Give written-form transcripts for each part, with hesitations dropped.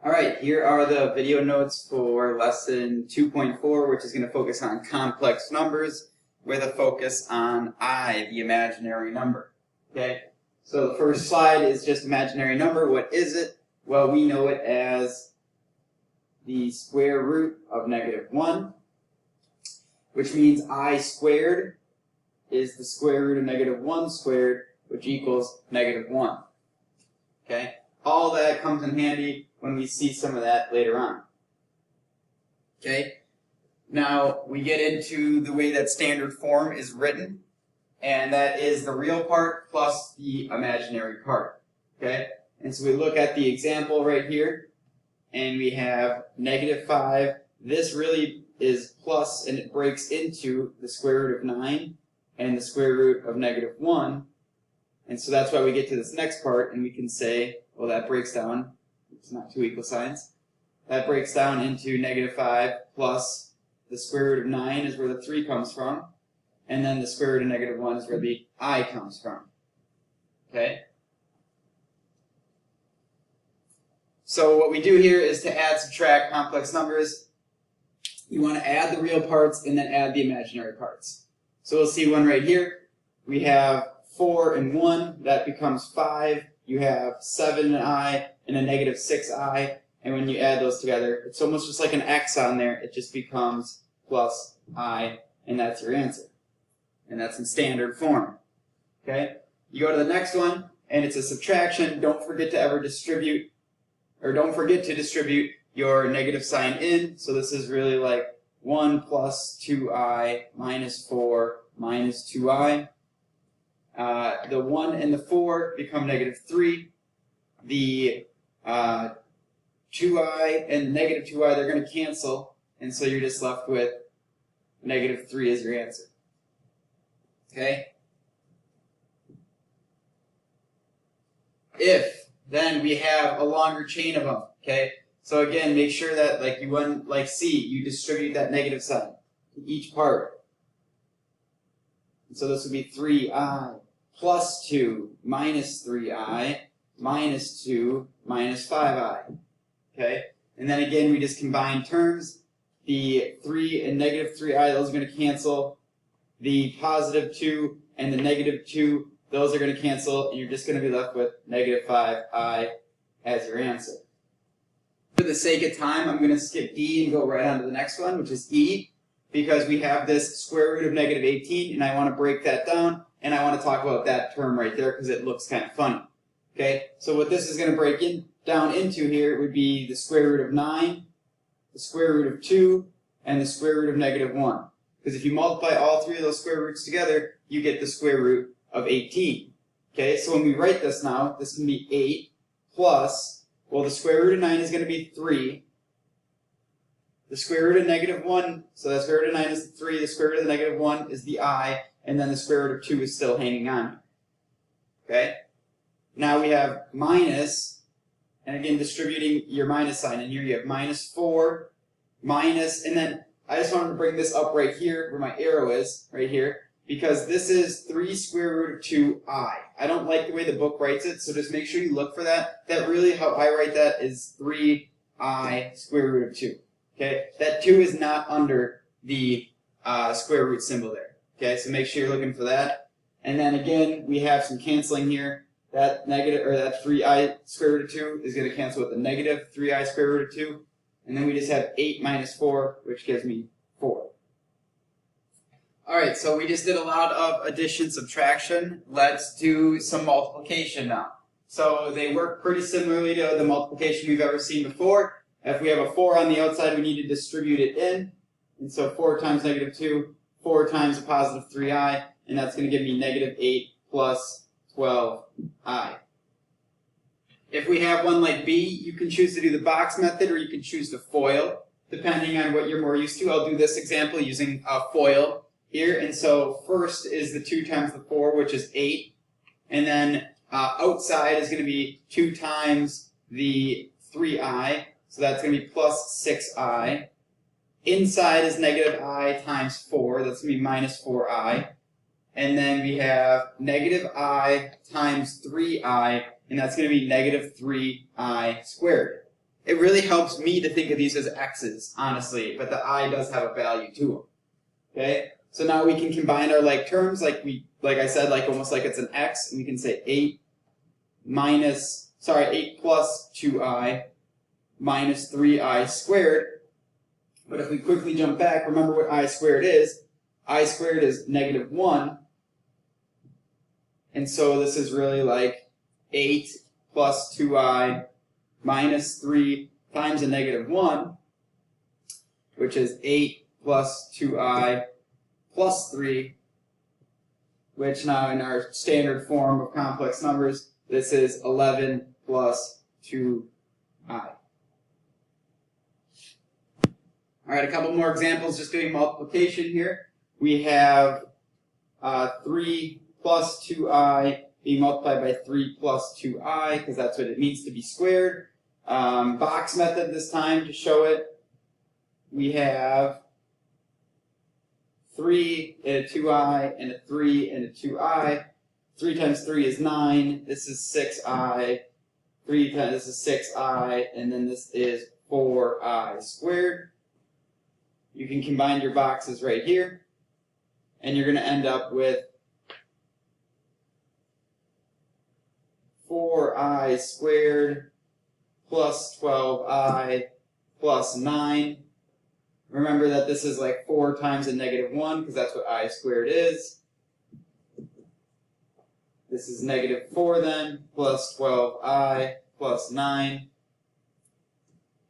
Alright, here are the video notes for lesson 2.4, which is going to focus on complex numbers with a focus on I, the imaginary number. Okay, so the first slide is just imaginary number. What is it? Well, we know it as the square root of -1, which means I squared is the square root of -1 squared, which equals -1. Okay, all that comes in handy when we see some of that later on. Okay, now we get into the way that standard form is written, and that is the real part plus the imaginary part. Okay, and so we look at the example right here, and we have -5. This really is plus, and it breaks into the square root of 9 and the square root of -1. And so that's why we get to this next part, and we can say, well, that breaks down. It's not two equal signs. That breaks down into -5 plus the square root of 9 is where the 3 comes from, and then the square root of -1 is where the I comes from. Okay? So what we do here is to add, subtract complex numbers. You want to add the real parts and then add the imaginary parts. So we'll see one right here. We have 4 and 1, that becomes 5. You have 7 and I and a -6i, and when you add those together, it's almost just like an x on there. It just becomes plus I, and that's your answer. And that's in standard form. Okay? You go to the next one, and it's a subtraction. Don't forget to ever distribute, or don't forget to distribute your negative sign in. So this is really like 1 plus 2i minus 4 minus 2i. The 1 and the 4 become -3. The 2i and -2i, they're going to cancel, and so you're just left with -3 as your answer. Okay? If, then we have a longer chain of them. Okay? So again, make sure that, like you went, like C, you distribute that negative sign to each part. And so this would be 3i plus 2 minus 3i minus 2 minus 5i. Okay? And then again, we just combine terms. The 3 and -3i, those are going to cancel. The positive 2 and the -2, those are going to cancel, and you're just going to be left with -5i as your answer. For the sake of time, I'm going to skip D and go right on to the next one, which is E, because we have this square root of -18, and I want to break that down, and I want to talk about that term right there because it looks kind of funny. Okay, so what this is going to break down into here would be the square root of 9, the square root of 2, and the square root of -1. Because if you multiply all three of those square roots together, you get the square root of 18. Okay, so when we write this now, this can be 8 plus, well, the square root of 9 is going to be 3. The square root of -1, so the square root of 9 is 3, the square root of the -1 is the I, and then the square root of 2 is still hanging on. Okay? Now we have minus, and again distributing your minus sign, and here you have -4, minus, and then I just wanted to bring this up right here, where my arrow is, right here, because this is 3 square root of 2i. I don't like the way the book writes it, so just make sure you look for that. That really, how I write that is 3i square root of 2. Okay, that 2 is not under the square root symbol there. Okay, so make sure you're looking for that. And then again, we have some canceling here. That negative, or that 3i square root of 2 is going to cancel with the negative 3i square root of 2. And then we just have 8 minus 4, which gives me 4. Alright, so we just did a lot of addition, subtraction. Let's do some multiplication now. So they work pretty similarly to the multiplication we've ever seen before. If we have a 4 on the outside, we need to distribute it in. And so 4 times -2, 4 times a positive 3i, and that's going to give me -8 plus 12i. If we have one like B, you can choose to do the box method, or you can choose to FOIL, depending on what you're more used to. I'll do this example using a FOIL here. And so first is the 2 times the 4, which is 8. And then outside is going to be 2 times the 3i, so that's going to be plus 6i. Inside is -I times 4, that's going to be minus 4i. And then we have -I times 3i, and that's going to be -3i squared. it really helps me to think of these as x's, honestly, but the I does have a value to them. Okay? So now we can combine our like terms, like I said, like almost like it's an x, and we can say 8 plus 2i minus 3i squared. But if we quickly jump back, remember what I squared is. I squared is negative 1. And so this is really like 8 plus 2i minus 3 times a negative 1, which is 8 plus 2i plus 3, which now in our standard form of complex numbers, this is 11 plus 2i. All right, a couple more examples just doing multiplication here. We have 3 plus 2i being multiplied by 3 plus 2i, because that's what it means to be squared. Box method this time to show it. We have 3 and a 2i and a 3 and a 2i. 3 times 3 is 9. This is 6i. 3 times this is 6i, and then this is 4i squared. You can combine your boxes right here, and you're going to end up with 4i squared plus 12i plus 9. Remember that this is like 4 times a negative 1, because that's what I squared is. This is negative 4 then, plus 12i plus 9.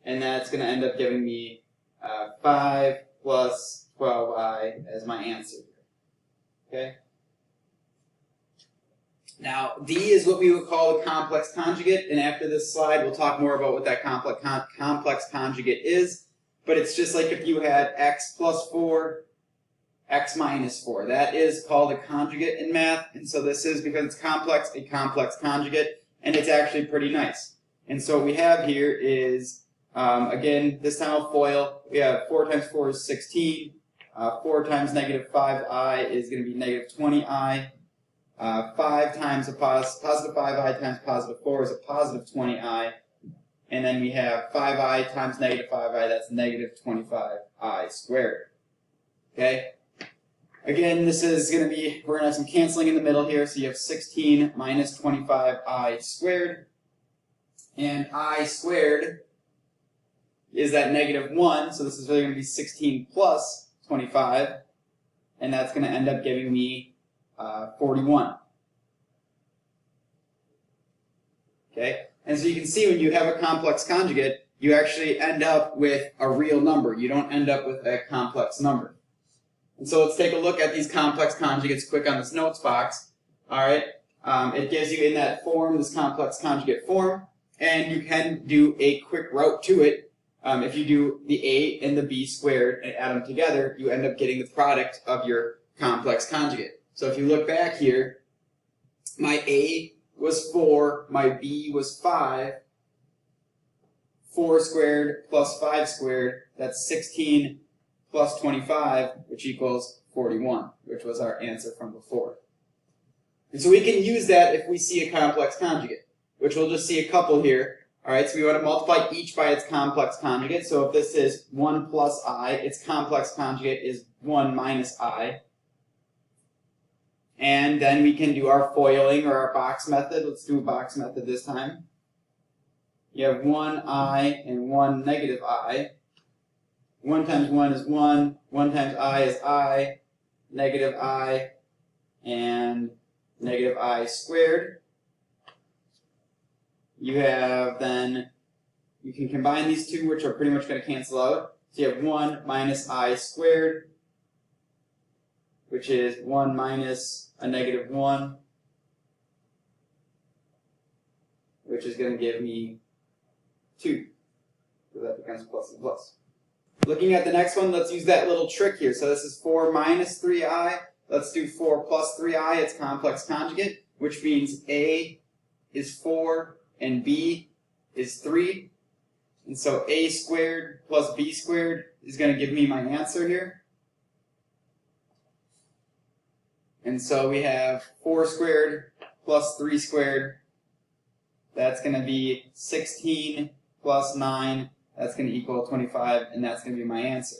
And that's going to end up giving me 5 plus 12i as my answer. Okay? Now, D is what we would call a complex conjugate, and after this slide, we'll talk more about what that complex conjugate is. But it's just like if you had x plus 4, x minus 4. That is called a conjugate in math, and so this is, because it's complex, a complex conjugate, and it's actually pretty nice. And so what we have here is, again, this time I'll FOIL. We have 4 times 4 is 16. 4 times negative 5i is going to be negative 20i. 5 times a positive 5i times positive 4 is a positive 20i. And then we have 5i times negative 5i, that's negative 25i squared. Okay? Again, this is going to be, we're going to have some canceling in the middle here, so you have 16 minus 25i squared. And I squared is that negative 1, so this is really going to be 16 plus 25, and that's going to end up giving me 41. Okay? And so you can see when you have a complex conjugate, you actually end up with a real number. You don't end up with a complex number. And so let's take a look at these complex conjugates quick on this notes box. All right? It gives you in that form, this complex conjugate form, and you can do a quick route to it. If you do the a and the b squared and add them together, you end up getting the product of your complex conjugate. So if you look back here, my a was 4, my b was 5. 4 squared plus 5 squared, that's 16 plus 25, which equals 41, which was our answer from before. And so we can use that if we see a complex conjugate, which we'll just see a couple here. All right, so we want to multiply each by its complex conjugate. So if this is 1 plus I, its complex conjugate is 1 minus I. And then we can do our foiling or our box method. Let's do a box method this time. You have 1 I and 1 negative I. 1 times 1 is 1. 1 times I is I. Negative I and negative I squared. You have then, you can combine these two, which are pretty much going to cancel out. So you have 1 minus I squared, which is 1 minus a negative 1, which is going to give me 2. So that becomes plus and plus. Looking at the next one, let's use that little trick here. So this is 4 minus 3i. Let's do 4 plus 3i, its complex conjugate, which means A is 4 and B is 3. And so A squared plus B squared is going to give me my answer here. And so we have 4 squared plus 3 squared. That's going to be 16 plus 9, that's going to equal 25, and that's going to be my answer.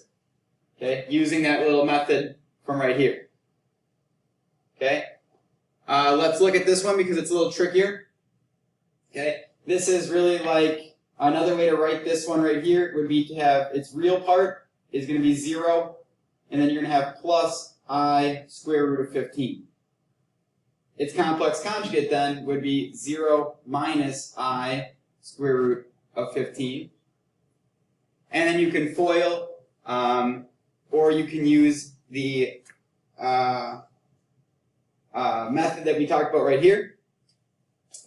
Okay, using that little method from right here. Okay, let's look at this one because it's a little trickier. Okay, this is really like another way to write this one right here would be to have its real part is going to be 0, and then you're going to have plus I square root of 15. Its complex conjugate then would be 0 minus I square root of 15. And then you can FOIL, or you can use the method that we talked about right here.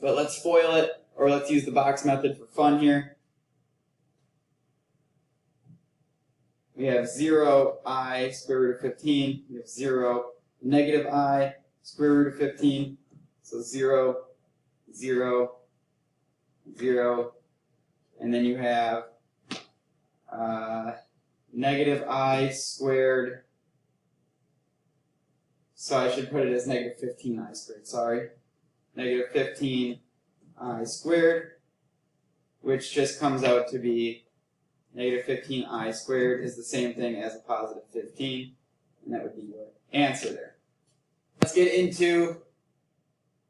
But let's FOIL it, or let's use the box method for fun here. We have 0I square root of 15. We have 0 negative I square root of 15. So 0, 0, 0. And then you have negative I squared. So I should put it as negative 15I squared, sorry. Negative 15I squared, which just comes out to be negative 15I squared is the same thing as a positive 15, and that would be your answer there. Let's get into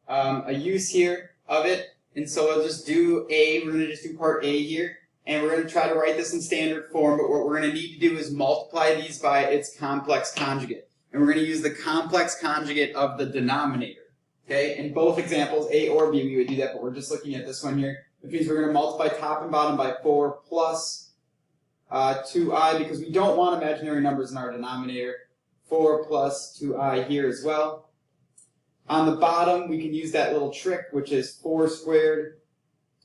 a use here of it, and so we'll just do A, we're going to just do part A here, and we're going to try to write this in standard form, but what we're going to need to do is multiply these by its complex conjugate. And we're going to use the complex conjugate of the denominator. Okay, in both examples, A or B, we would do that, but we're just looking at this one here, which means we're going to multiply top and bottom by 4 plus 2I, because we don't want imaginary numbers in our denominator. 4 plus 2I here as well. On the bottom, we can use that little trick, which is 4 squared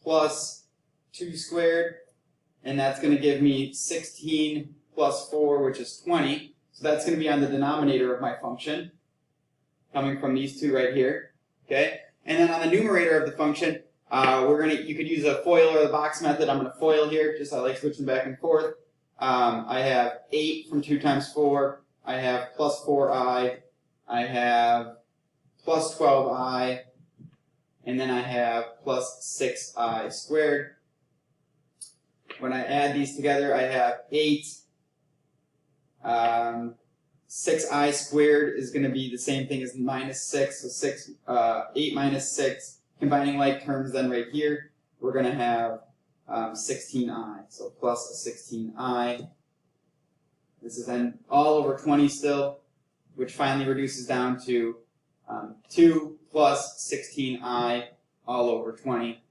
plus 2 squared, and that's going to give me 16 plus 4, which is 20. So that's going to be on the denominator of my function, coming from these two right here. Okay, and then on the numerator of the function, you could use a FOIL or the box method. I'm going to FOIL here, just I like switching back and forth. I have 8 from 2 times 4. I have plus 4I. I have plus 12I. And then I have plus 6I squared. When I add these together, I have 8. 6I squared is going to be the same thing as minus 6. So 8 minus 6. Combining like terms then right here, we're going to have 16I. So plus a 16I. This is then all over 20 still, which finally reduces down to 2 plus 16I all over 20.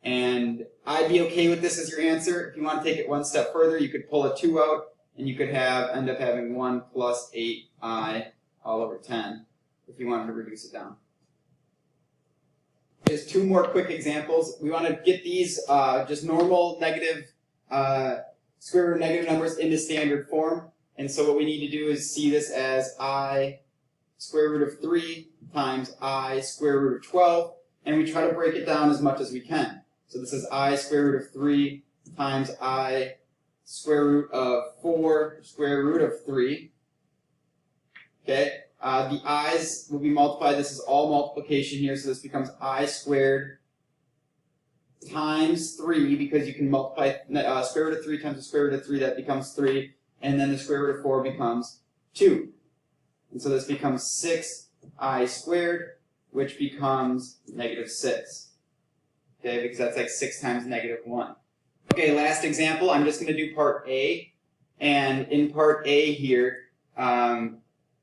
And I'd be okay with this as your answer. If you want to take it one step further, you could pull a 2 out, and you could end up having 1 plus 8I all over 10 if you wanted to reduce it down. Just 2 more quick examples. We want to get these just normal negative, square root of negative numbers into standard form. And so what we need to do is see this as I square root of 3 times I square root of 12. And we try to break it down as much as we can. So this is I square root of 3 times I square root of 4 square root of 3. Okay, the i's will be multiplied. This is all multiplication here, so this becomes I squared times 3, because you can multiply square root of 3 times the square root of 3, that becomes 3, and then the square root of 4 becomes 2. And so this becomes 6I squared, which becomes negative 6. Okay, because that's like 6 times negative 1. Okay, last example, I'm just going to do part A. And in part A here,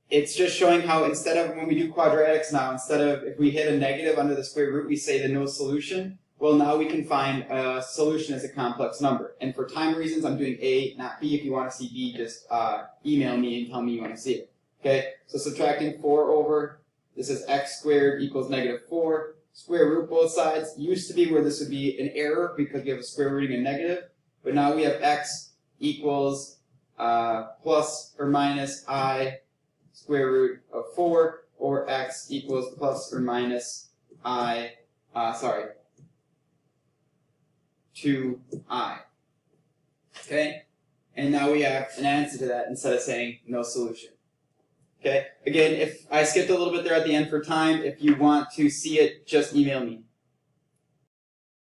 it's just showing how instead of, when we do quadratics now, instead of if we hit a negative under the square root, we say the no solution. Well, now we can find a solution as a complex number. And for time reasons, I'm doing A, not B. If you want to see B, just email me and tell me you want to see it. Okay, so subtracting 4 over, this is x squared equals negative 4. Square root both sides. Used to be where this would be an error because we have a square rooting a negative. But now we have x equals plus or minus I square root of 4, or x equals plus or minus I, 2I. Okay? And now we have an answer to that instead of saying no solution. Okay? Again, if I skipped a little bit there at the end for time, if you want to see it, just email me.